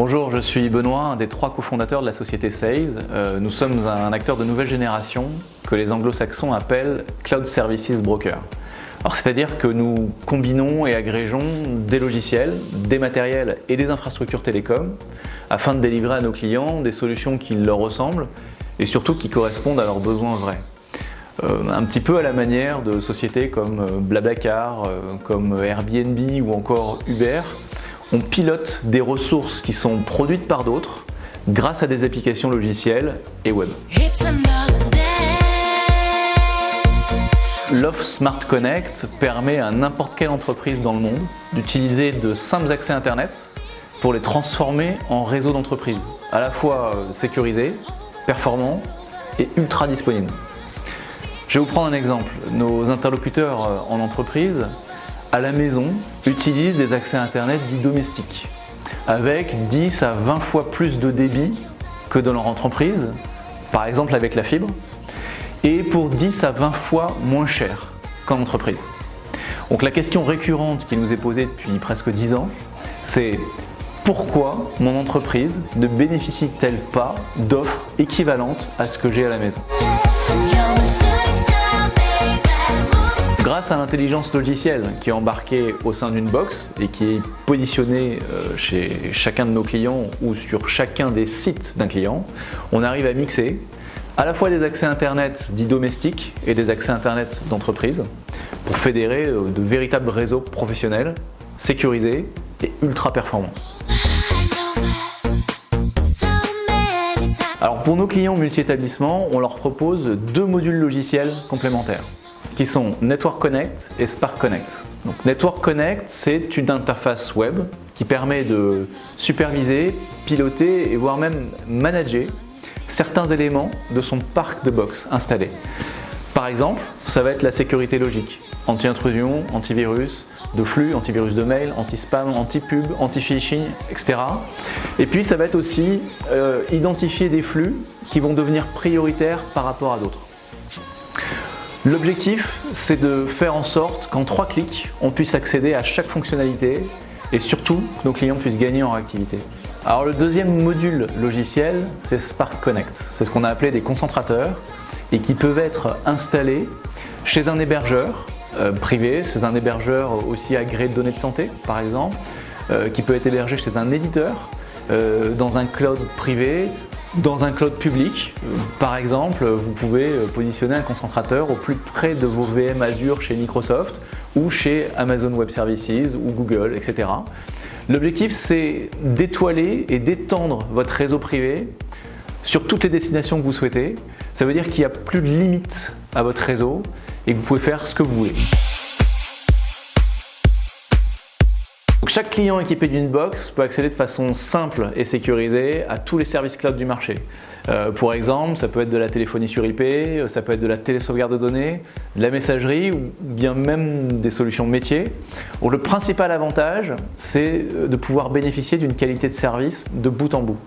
Bonjour, je suis Benoît, un des 3 cofondateurs de la société Saiz. Nous sommes un acteur de nouvelle génération que les anglo-saxons appellent Cloud Services Broker. C'est-à-dire que nous combinons et agrégeons des logiciels, des matériels et des infrastructures télécom afin de délivrer à nos clients des solutions qui leur ressemblent et surtout qui correspondent à leurs besoins vrais. Un petit peu à la manière de sociétés comme Blablacar, comme Airbnb ou encore Uber, on pilote des ressources qui sont produites par d'autres grâce à des applications logicielles et web. L'offre Smart Connect permet à n'importe quelle entreprise dans le monde d'utiliser de simples accès Internet pour les transformer en réseau d'entreprise, à la fois sécurisé, performant et ultra disponible. Je vais vous prendre un exemple. Nos interlocuteurs en entreprise, à la maison, utilisent des accès Internet dits domestiques, avec 10 à 20 fois plus de débit que dans leur entreprise, par exemple avec la fibre, et pour 10 à 20 fois moins cher qu'en entreprise. Donc la question récurrente qui nous est posée depuis presque 10 ans, c'est pourquoi mon entreprise ne bénéficie-t-elle pas d'offres équivalentes à ce que j'ai à la maison ? Grâce à l'intelligence logicielle qui est embarquée au sein d'une box et qui est positionnée chez chacun de nos clients ou sur chacun des sites d'un client, on arrive à mixer à la fois des accès Internet dits domestiques et des accès Internet d'entreprise pour fédérer de véritables réseaux professionnels, sécurisés et ultra performants. Alors pour nos clients multi-établissements, on leur propose 2 modules logiciels complémentaires qui sont Network Connect et Spark Connect. Donc, Network Connect, c'est une interface web qui permet de superviser, piloter et voire même manager certains éléments de son parc de box installé. Par exemple, ça va être la sécurité logique, anti-intrusion, antivirus, de flux, antivirus de mail, anti-spam, anti-pub, anti-phishing, etc. Et puis ça va être aussi identifier des flux qui vont devenir prioritaires par rapport à d'autres. L'objectif, c'est de faire en sorte qu'en 3 clics, on puisse accéder à chaque fonctionnalité et surtout que nos clients puissent gagner en réactivité. Alors le deuxième module logiciel, c'est Spark Connect. C'est ce qu'on a appelé des concentrateurs et qui peuvent être installés chez un hébergeur privé, c'est un hébergeur aussi agréé de données de santé par exemple, qui peut être hébergé chez un éditeur, dans un cloud privé, dans un cloud public. Par exemple, vous pouvez positionner un concentrateur au plus près de vos VM Azure chez Microsoft ou chez Amazon Web Services ou Google, etc. L'objectif, c'est d'étoiler et d'étendre votre réseau privé sur toutes les destinations que vous souhaitez. Ça veut dire qu'il n'y a plus de limite à votre réseau et que vous pouvez faire ce que vous voulez. Donc chaque client équipé d'une box peut accéder de façon simple et sécurisée à tous les services cloud du marché. Pour exemple, ça peut être de la téléphonie sur IP, ça peut être de la télésauvegarde de données, de la messagerie ou bien même des solutions métiers. Donc le principal avantage, c'est de pouvoir bénéficier d'une qualité de service de bout en bout.